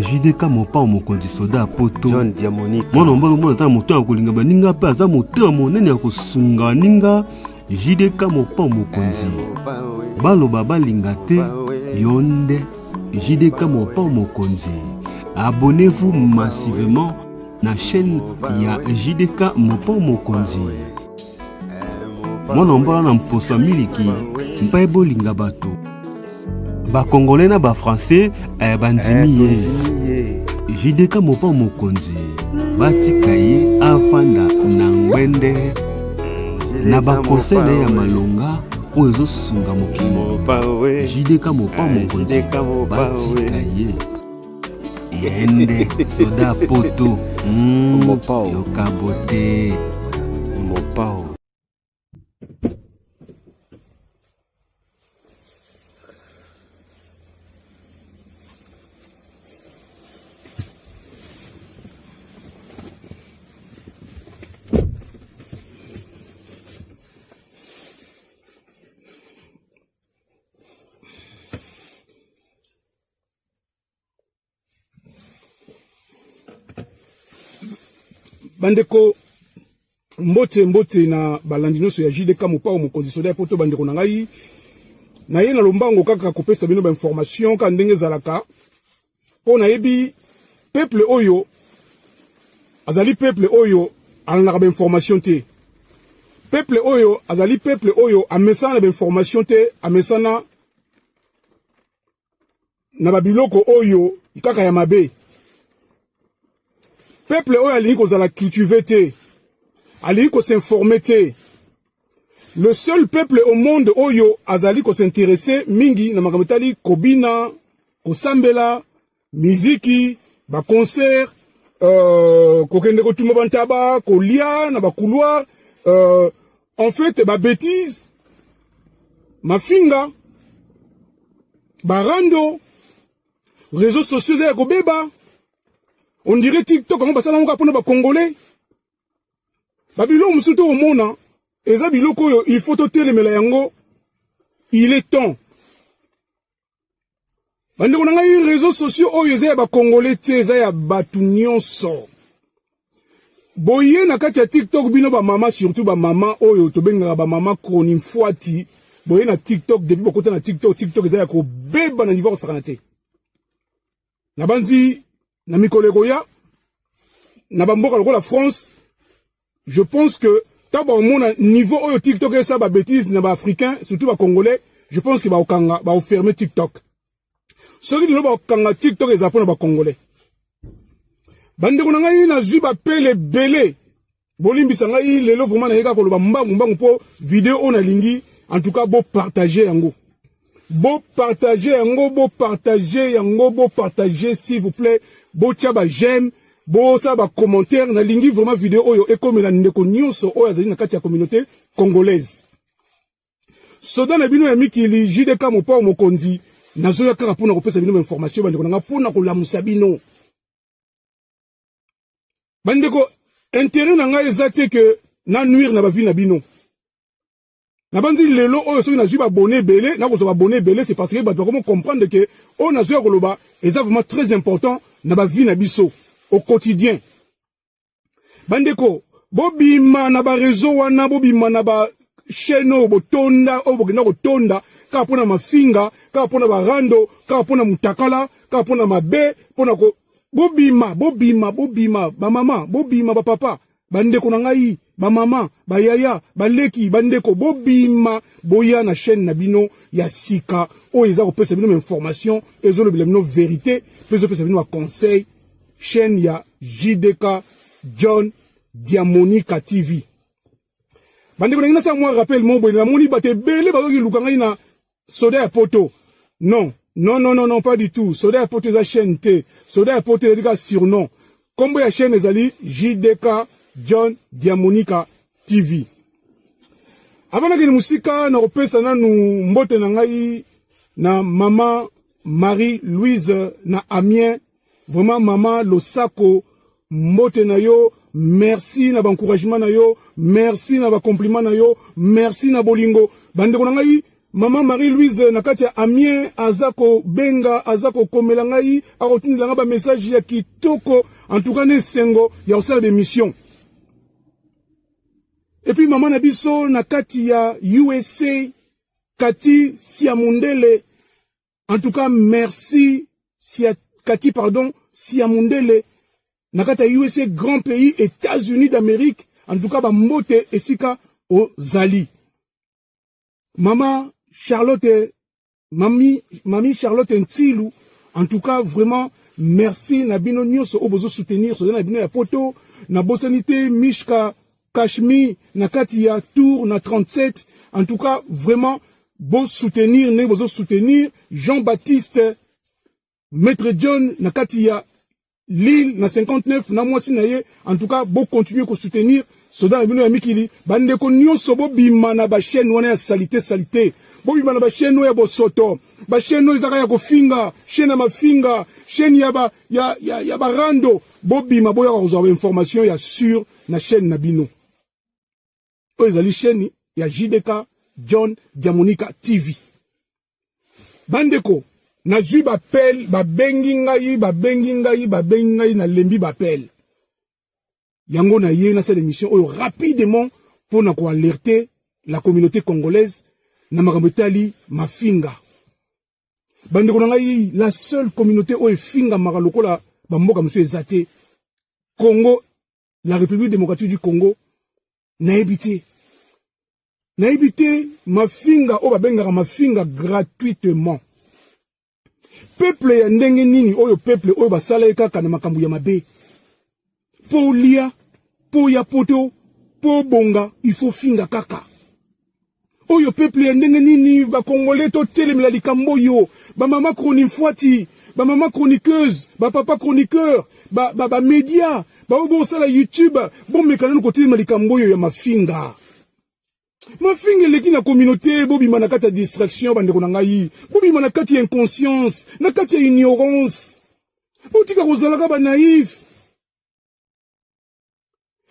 JDK mopa mokonzi soda poto John Diamonique mwana mbalo mwana ta moto ya kolinga baninga pe aza moto monene ya kosunga ninga JDK mopa mokonzi baloba balinga te yonde JDK mopa mokonzi. Abonnez-vous massivement na chaîne ya JDK mopa mokonzi. Mwana mbalo na mposa miliki mpa ebolinga bato ba congolais na ba français bandimi ye JDK mopa mokonzi batika ye afanda na ngwende na ba conseil na ya malonga ozo sunga mokili JDK mopa mokonzi batika ye yende soda poto yokabote mopao. Bandeko mbote na balandi nyonso ya JDK mopa mokonzi soda poto bandeko na ngai na ye na lombango kaka kopesa bino ba information ka ndenge zalaka po na yebi peuple oyo azali peuple oyo alanga ba information te, peuple oyo azali peuple oyo amesana ba information te, amesana na babiloko oyo kaka ya mabe. Peuple oyo alingi kozala cultivé te, alingi ko s'informer te. Le seul peuple au monde oyo azali ko s'intéresser mingi na makambo tali kobina, kosambela, miziki, ba concert, kokende kotuma bantaba, kolia na ba couloir, en fait ba bêtise, mafinga, ba rando, réseaux sociaux ya kobeba. On dirait TikTok, on va passer là, on va congolais. Babylon, musuto au mona, eza biloko il faut toter les melayango. Il est temps. Bande on a eu réseaux sociaux, oh yeza ba congolais te, eza ya batu nyonso. Boye na kati ya TikTok bino ba mama, surtout ba mama oyo to benga ba mama kronim fuati. Boye na TikTok depuis beaucoup na TikTok eza ya ko beba na niveau sakanate. Na bandi na mikolego ya na bamboka lokola France, je pense que taba au monde niveau oyo TikTok et ça ba bêtise na ba africain surtout ba congolais, je pense que ba okanga ba fermer TikTok. Ceux qui ba okanga TikTok et zapona ba congolais. Bande ko ngai na zu ba pele belé. Bolimbi sanga i lelo vraiment na yeka ko loba mbangu po vidéo on a lingi, en tout cas bo partager yango. Beau partager yango, beau partager yango, beau partager s'il vous plaît, beau tchaba j'aime, beau ça ba commentaire na lingi vraiment vidéo oyo et comme la ndeko nyonso oyo azali na kati ya communauté congolaise. Soda na bino ya mikili JDK mopa mokonzi nazo ya kaka pona kopesa bino information bandeko na pona ko lamusa bino. Bandeko intérêt na nga ezate que na nuire na ba vie na bino. Na bandi lelo oyo soki na jiba abonné belé na ko so abonné belé c'est parce que ba doit comprendre que on a zo koloba est vraiment très important na ba vie na biso au quotidien. Bandeko bobima na ba réseau wana bobima na ba chaîne botonda o bokenda ko tonda ka pona mafinga ka pona ba rando ka pona mutakala ka pona mabe pona ko bobima ba mama bobima ba papa bandeko na ngai ba mama, ba yaya, ba leki, bandeko, bobima, boya na chaîne na bino, ya sika, o eza ko pesa bino information, ezo le bino vérité, pesa bino conseil, chaîne ya JDK John Diamonique TV. Bandeko na sa moi rappel mon boy na moni bate belé ba ki lukanga ina soda ya poto. Non, pas du tout. Soda ya poto eza chaîne T. Soda ya poto eza surnom. Kombo ya chaîne ezali JDK John Diamonique TV. Avant que musika na opesa na nu mbote na ngai na maman Marie-Louise na Amiens, vraiment maman Losako mbote na yo, merci na encouragement na yo, merci na compliment na yo, merci na bolingo. Bande ko na ngai Maman Marie-Louise nakati ya Amien azako benga azako komelangai arotini langa ba message ya kitoko en tout cas ne sengo ya osala de mission. Et puis maman nabiso nakati ya USA Kati Siamundele en tout cas merci Kati pardon Siamundele nakati ya USA grand pays États-Unis d'Amérique en tout cas ba mbote esika o zali. Maman Charlotte, Mamie Charlotte Ntilou, en tout cas, vraiment, merci, Nabino Nyos, obozo soutenir, so Nabino ya poto, na Bosanité, Mishka, Kashmi, Nakati ya Tour, na 37, en tout cas, vraiment, beau soutenir, ne bozo soutenir, Jean-Baptiste, Maître John, Nakati ya Lille, na 59, na mwasi na ye, en tout cas, beau continuer ko soutenir, Sodan Nabino ya Mikili, bande ko Nyos, bo bima na ba chaîne, wana ya salité. Bobi mana ba chaîne ya bosoto ba chaîne izaka ya kofinga chaîne ya mafinga chaîne ya ba rando bobi maboya ko reserver information ya sur na chaîne nabino o ezali chaîne ya JDK John Diamonika TV bandeko na zui ba pel ba bengi ngai na lembi ba pel yango na ye na cette émission o rapidement pour na ko alerter la communauté congolaise na makambetali mafinga bandeko ngai la seule communauté o efinga makalokola bamboka monsieur ezate Congo la République démocratique du Congo na ebité mafinga o babengaka mafinga gratuitement peuple ya ndenge nini oyo peuple oyo basala kaka na makambu ya mabe po lia po ya poto po bonga il faut finga kaka oyo peuple ya ndenge nini ba congolais to telemela likambo yo ba mama chroniqueuse ba mama chroniqueuse ba papa chroniqueur ba média ba obo sala YouTube bon mekana no kotelemela likambo yo ya mafinga leki na communauté bobi manakata distraction bande ko ngai bobi manakati inconscience nakati ignorance botika kozalaka ba naïf.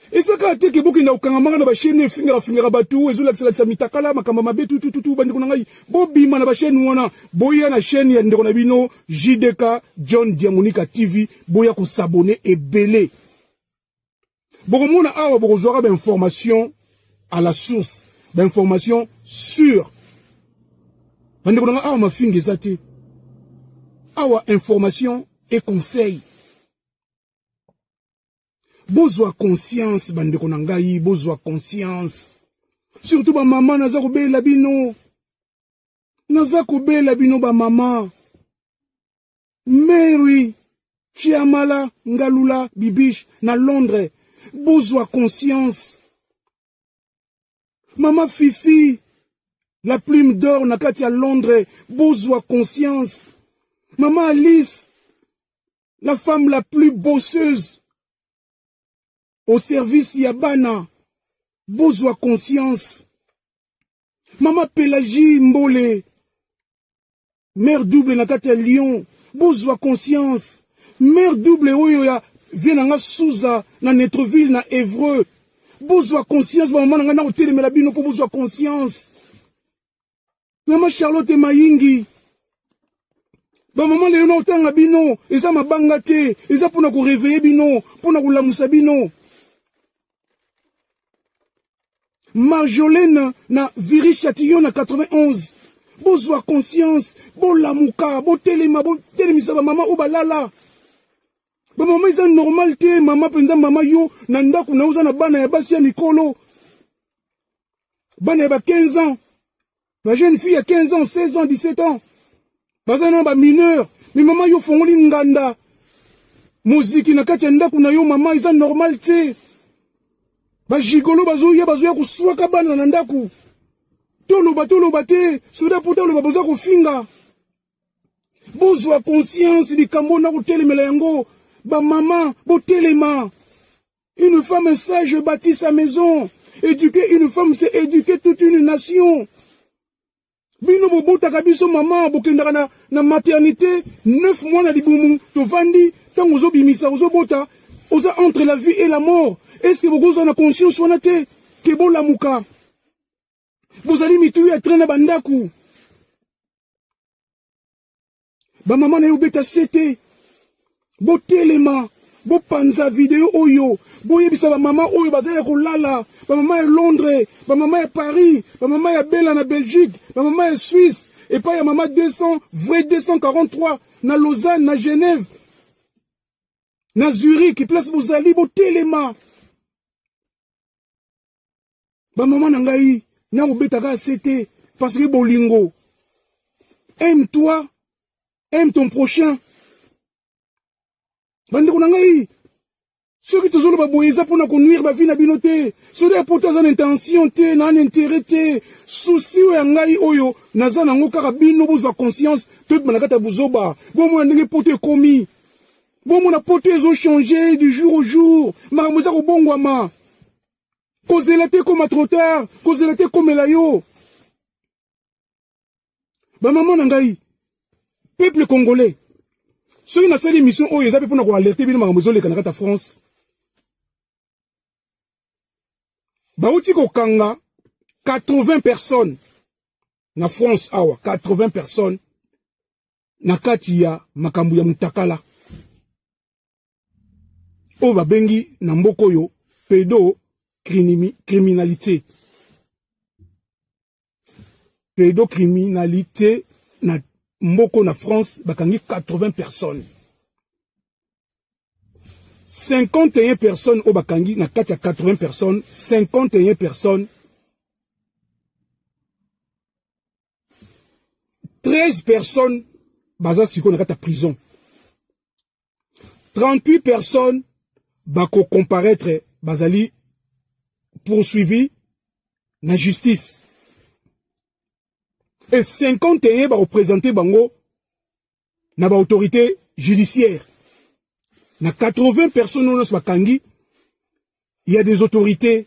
Et ça quand tu es beaucoup na ukanga na ba chaîne finga batu ezula kisa mitakala makamba mabetu tutu bandiko ngai bobi mana ba chaîne wana boya na chaîne ya ndeko na bino JDK John Diamonika TV boya ko s'abonner et belé bokomona awa bokozwaka ba information à la source ba information sûre bandiko ngai awa mafinga ezate awa information et conseil. Bozwa conscience bandeko na ngai bozwa conscience surtout ba maman naza ko bela bino ba maman Mary Chiamala Ngalula Bibiche na Londres bozwa conscience maman Fifi la plume d'or na kati ya Londres bozwa conscience maman Alice la femme la plus bosseuse au service Yabana, bozwa conscience. Maman Pélagie Mbole, mère double nakati ya Lyon, bozwa conscience. Mère double oyo ya vienanga Souza na Netreville na Évreux, bozwa conscience. Maman nanga na otelemela bino po bozwa conscience. Maman Charlotte Mayingi, maman Léona otanga bino, eza mabanga te, eza pona ko réveiller bino, pona ko lamusa bino. Marjolaine na Viri Chatillon na 91. Bozwa conscience, bo lamuka, bo telemisa ba mama ou balala. Ba mama isa normal te, mama penda mama yo na ndaku na uza na bana ya basi ya mikolo. Bana ya ba 15 ans. La jeune fille a 15 ans, 16 ans, 17 ans. Bazana ba mineur, mais mama yo fongoli nganda. Muziki na kati ya ndaku na yo mama isa normal te. Ba jigolo bazoya kuswaka bana na ndaku. Toloba te, soda puta lo baboza ko finga. Bozwa conscience di kambo na ko telemela yango, ba maman bo telema. Une femme sage bâtit sa maison. Éduquer une femme c'est éduquer toute une nation. Bino bobota kabiso maman bokendaka na maternité 9 mois na libumu to vandi tango zo bimisa zo bota oza entre la vie et la mort. Est-ce que vous avez conscience wana te ke bo lamuka bozali mitu ya traîne bandaku ba maman na yo beta sete bo telema bo panza video oyo bo yebisa ba maman oyo bazaya kolala ba maman ya Londres ba maman ya Paris ba maman ya Bella na Belgique ba maman ya Suisse et pas ya maman 200 vrai 243 na Lausanne na Genève na Zurich place bozali bo telema ba maman na ngai na obeta ka sete parce que bolingo aime-toi, aime ton prochain. Bande ko nangai. Ceux qui te zolo ba boyeza pour na conduire ba vie na binote. Ceux qui pour toi en intention te, na intérêt te. Souci o ngai oyo, naza nango kaka bino bozwa conscience, tout manakata buzoba. Bon mo ndenge pote komi. Bon mo na pote zo changer du jour au jour. Maramuza ko bongwama. Kozela te comme trop tard, kozela te comme elayo. Ba maman nangai peuple congolais ceux qui na sali mission oyo ezape pona ko alerter bino makambo leka na kata France ba uti ko kanga 80 personnes na France awa 80 personnes na kati ya makambo ya mutakala o ba bengi na mboko yo pédocriminalité pédocriminalité na mboko na France bakangi 80 personnes 51 personnes au bakangi na kati ya 80 personnes 51 personnes 13 personnes baza siko na kati ya prison 38 personnes bako comparaître bazali poursuivi na justice et 51 va représenter bango na ba autorité judiciaire. Na 80 personnes dans ce bakangi, il y a des autorités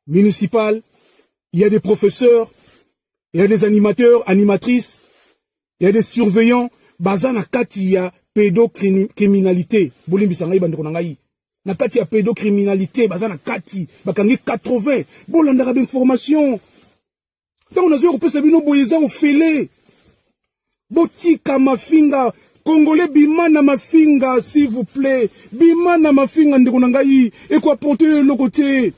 municipales, il y a des professeurs, il y a des animateurs, animatrices, il y a des surveillants, bazana kati ya pédocriminalité. Bolimbi sangai bandeko nangai. Na kati ya pédocriminalité, bazana kati, bakangi 80. Bolandara d'information. Tant on a vu que Sabino Boyeza au fêlé. Botika mafinga. Congolais bimana mafinga, s'il vous plaît. Bimana mafinga ndekonangai. Et quoi porter le côté.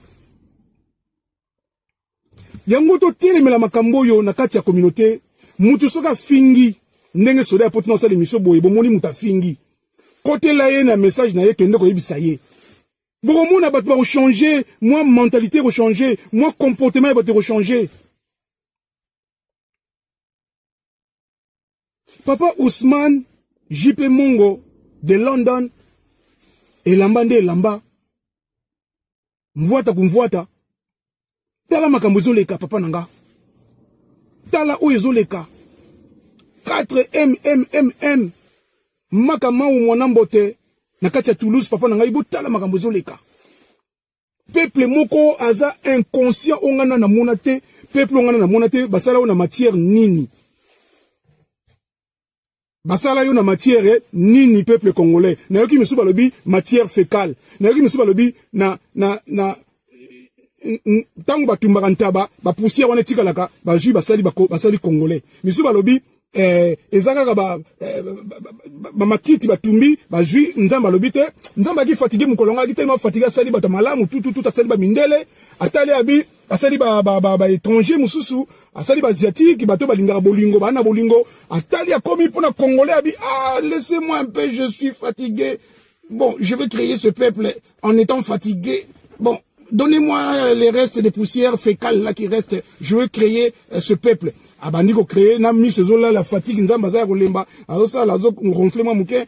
Yangoto tele mela makamboyo na kati ya communauté. Mutu soka fingi. Ndenge soda ya poti na osali misho boye. Bomoni muta fingi. Kote la ye na message na ye kende ko yebisa ye. Bon, mon abat va changer. Moi, mentalité va changer. Moi, comportement va changer. Papa Ousmane, JP Mongo, de London, et Lambande Lamba, Mvuata kumvuata, Tala makambuzo leka, papa nanga, Tala oyezo leka, 4 Makama ou mwanambote, Nakatia Toulouse, papa nanga, Ibo Tala makambuzo leka. Peuple moko aza inconscient, ongana na monate, peuple ongana na monate, basala ou na matière nini. Basala yo na matière nini peuple congolais na yoki misu balobi matière fécale na yoki misu balobi na tango batumbaka ntaba ba poussière wana tikalaka ba jus basali congolais misu balobi ezaka ba matiti batumbi ba jus nzamba balobi te nzamba ki fatigué mukolonga ki tellement fatigué sali bata malamu tout asali ba mindele atali abi asali ba étranger mususu asali ba asiatique bato balingaka bolingo bana bolingo atali akomi pona congolais abi laissez-moi un peu, je suis fatigué, bon je vais créer ce peuple en étant fatigué, bon donnez-moi les restes des poussières fécales là qui restent, je vais créer ce peuple. Abandi ko créer na mi ce là la fatigue nzamba za ko lemba azo ça la zo ronflement muke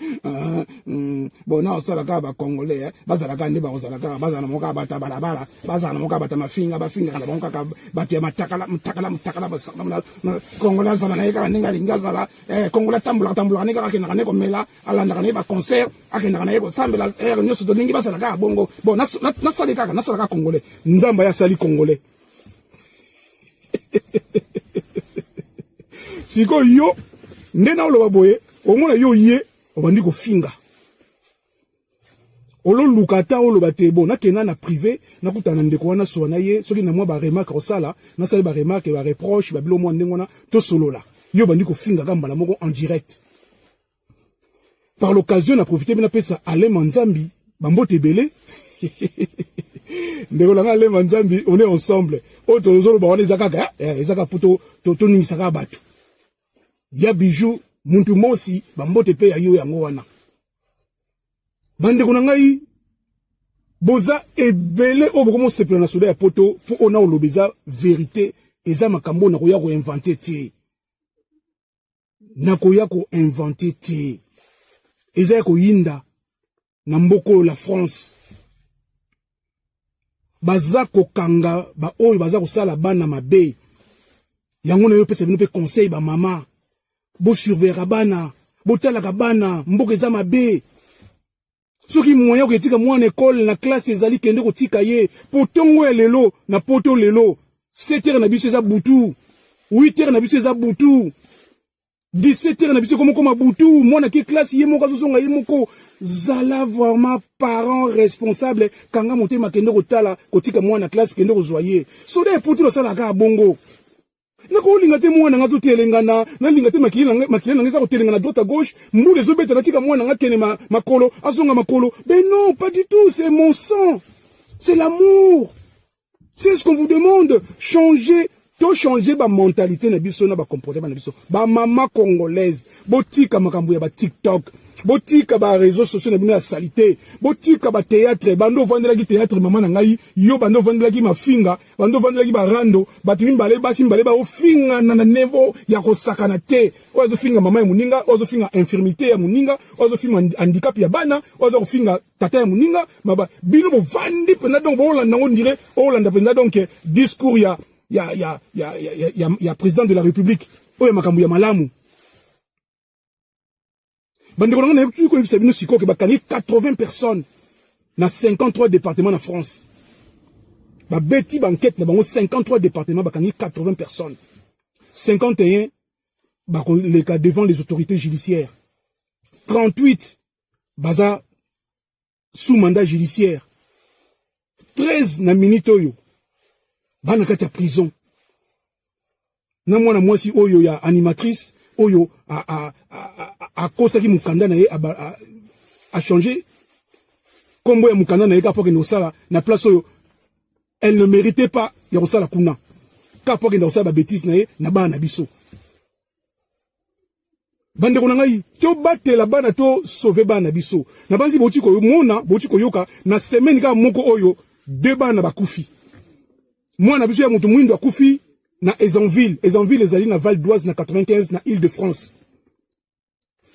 bon na ça la ka ba congolais bazala ka ndeba bazala ka bazana moka bata balabala bazana moka bata mafinga bafinga kana bonka ka batu ya matakala ba congolais ça na ka ninga linga zala congolais tambula ne ka kena ne ko mela alanda ne ba concert akena ne ko sambela nyoso to lingi bazala ka bongo bon na sala ka congolais nzamba ya sali congolais. Siko yo ndena oloba boye omona yo ye obandi ko finga olo lukata oloba te bon nakena na privé nakutana ndeko wana so na ye soki na mwa ba remarque osala na sala ba remarque ba reproche ba bilo mwa ndengona to solola yo bandi ko finga kambala moko en direct par l'occasion na profiter bien ça Alain Manzambi bambote belé ndeko Alain Manzambi on est ensemble autre zolo ba on ezaka poto to ni saka batu ya bijou muntu mosi bambote pe ya yo yango wana bandeko ngai boza ebele obokomo sepela na soda ya poto pour ona olobeza vérité eza makambo na koya ko inventer ti na koya ko inventer ti eza ko yinda na mboko la France baza ko kanga ba oyo baza ko sala bana mabe yango na yo pesa bino pe conseil ba mama bo surveiller bana bo tala ka bana mboko eza mabe soki moyen ko etika mwana école na classe ezali kende ko tika ye potongo lelo na poto lelo 7h na biso eza butu 8h na biso eza butu 17h na biso comme butu mwana ki classe ye moko azosonga ye moko zala vraiment parents responsables kanga motema kende ko tala ko tika mwana classe kende ko joyer so de poto sala ka bongo nako linga te mwana nga totelengana na linga te makila nga za kotelengana droite à gauche mbule zo beta na tika mwana nga kene makolo azonga makolo mais non pas du tout c'est mon sang c'est l'amour c'est ce qu'on vous demande changer ba mentalité na biso na ba comportement na biso ba mama congolaise botika makambo ya ba TikTok botika ba réseaux sociaux na bino ya salité botika ba théâtre bando vandela ki théâtre mama na ngai yo bando vandela ki mafinga bando vandela ki ba rando batu mimbale basi mbale ba ofinga na niveau ya kosakana te ozo finga mama ya muninga ozo finga infirmité ya muninga ozo finga handicap ya bana ozo finga tata ya muninga maba bino bo vandi pena donc bo landa ngo dire o landa pena donc discours ya président de la République oyo makambo ya malamu bandeko na na ko ibisa bino siko ke bakani 80 personnes na 53 départements na France ba beti banquette na bango 53 départements bakani 80 personnes 51 ba les cas devant les autorités judiciaires 38 baza sous mandat judiciaire 13 na minitoyo bana kati ya prison na mwana mwasi oyo ya animatrice oyo a kosa ki mukanda na ye a changé kombo ya mukanda na ye kapo ke no sala na place oyo elle ne méritait pas ya kosala kuna kapo ke no sala ba bêtise na ye na bana biso bandeko na ngai to batela bana to sauver bana biso na banzi botiko mona botiko yoka na semaine ka moko oyo deux bana bakufi mwana biso ya mutu mwindo akufi na Ezanville ezali na Val d'Oise na 95 na Île-de-France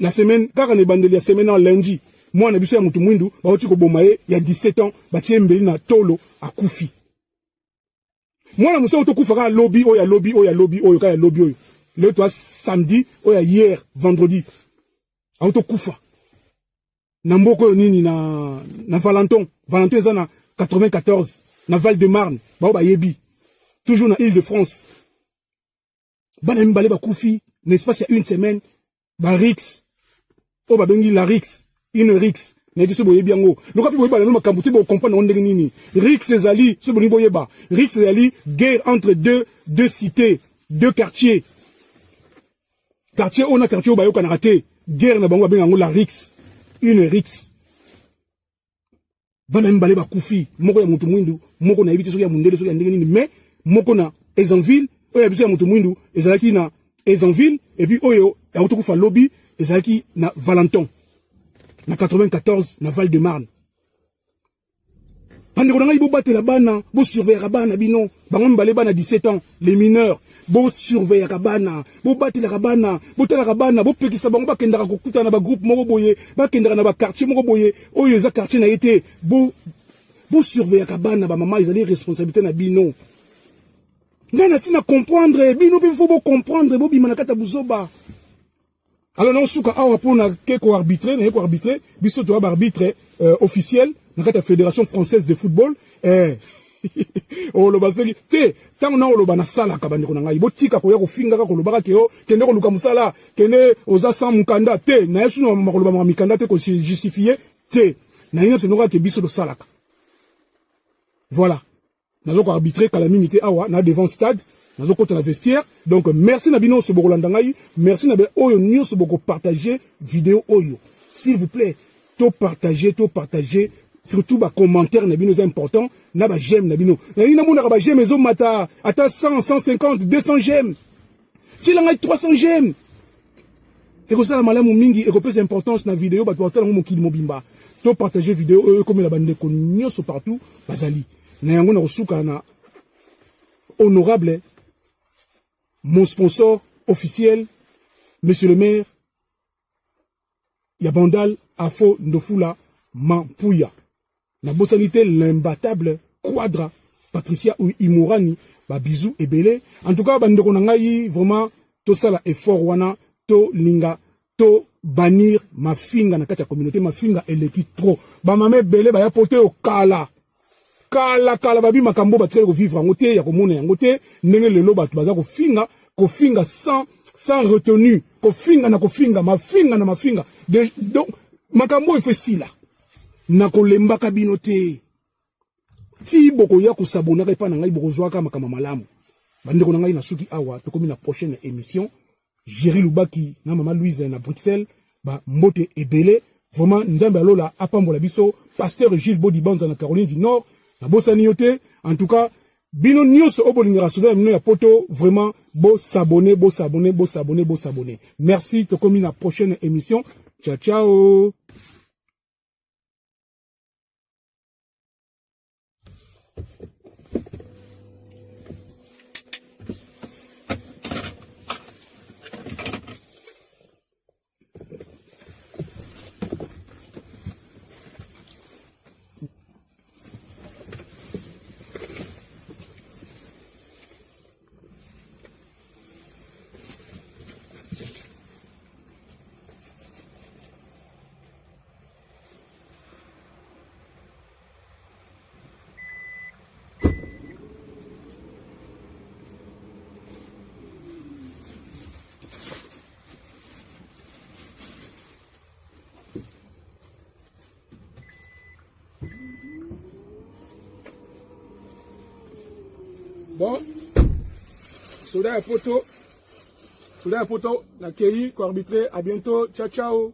la semaine kaka ne bandeli ya semaine en lundi mwana biso ya mutu mwindu baoti ko bomaye ya 17 ans batie mbeli na tolo akufi mwana musa to kufa ka lobby oyo ka lobby oyo le toi samedi oya hier vendredi auto kufa na mboko nini na Valentin eza na 94 na Val-de-Marne ba yebi toujours na Île-de-France bana mbale ba kufi l'espace il y a une semaine ba Rix o ba bengi la Rix une Rix na dit so boyebi yango lokapi boyeba na makambo te bo comprendre ndenge nini Rix ezali so boni boyeba Rix ezali guerre entre deux cités deux quartiers on a quartier ba yoka na raté guerre na bango ba benga la Rix une Rix bana mbale ba kufi moko ya mutu mwindu moko na yebiti so ya mundele so ya ndenge nini mais moko na Ezanville oyo biso ya mutu mwindu ezalaki na Ezanville et puis oyo ya utokufa lobby ezalaki na Valentin na 94 na Val-de-Marne bandeko na ngai bo batela bana bo surveiller bana bino bango mbale bana 17 ans les mineurs bo surveiller bana bo batela bana bo tala bana bo pekisa bango bakendaka kokuta na ba groupe moko boye bakendaka na ba quartier moko boye oyo eza quartier na été bo surveiller bana ba mama ils ont responsabilité na bino ngana tina comprendre bino pe faut comprendre bo bimana kata buzoba alors non suka awa pona ke ko arbitrer na ko arbitrer biso to arbitre officiel na kata fédération française de football o lo basoki te tango na o lo bana sala ka bandeko na ngai botika ko ya ko finga ka ko lo baka ke o kende ko luka musala kende oza sans mukanda te na yesu no makolo ba mikanda te ko justifier te na ina se no ka te biso do salaka voilà nazo ko arbitrer kala minute awa na devant stade nazo ko na vestiaire donc merci na bino so bokolanda ngai merci na be oyo nyo so boko partager vidéo oyo s'il vous plaît, tout partager, surtout les commentaires c'est important, na ba j'aime nabino. Na ina mona ba j'aime ezo mata, ata 100, 150, 200 j'aime. Tu l'as 300 j'aime. Et que ça la malamu mingi et que plus importance na vidéo ba tu mon kili mobimba. Tout partager vidéo comme la bande ko nyoso partout bazali. Na yango na kosuka na honorable mon sponsor officiel monsieur le maire Yabandal Afo Ndofula Mampuya. La bosanité l'imbattable Quadra Patricia Imorani ba bisous et belé. En tout cas bande ko nangai vraiment to sala effort wana to linga to bannir ma finga na kati ya communauté ma finga eleki trop. Ba mame belé ba ya porter au kala. Kala babi makambo batkele ko vivre ngote ya ko mona ngote ndenge lelo batu baza ko finga sans retenue ko finga ma finga donc makambo il fait si là na ko lemba kabino te ti boko ya ko sabona ka pa na ngai boko zwaka makama malamu bande ko na ngai na suki awa to komi na prochaine émission Jerry Lubaki na mama Louise na Bruxelles ba mbote ebele vraiment nzambe alola apambola biso pasteur Gilles Bodibanza na Caroline du Nord. La bossa nioté, en tout cas, bino nyos obolingera souda mino ya poto, vraiment, beau s'abonner. Merci, te commis la prochaine émission. Ciao, ciao. Bon, Soda et Poto, la Kéi, co-arbitré, à bientôt, ciao ciao.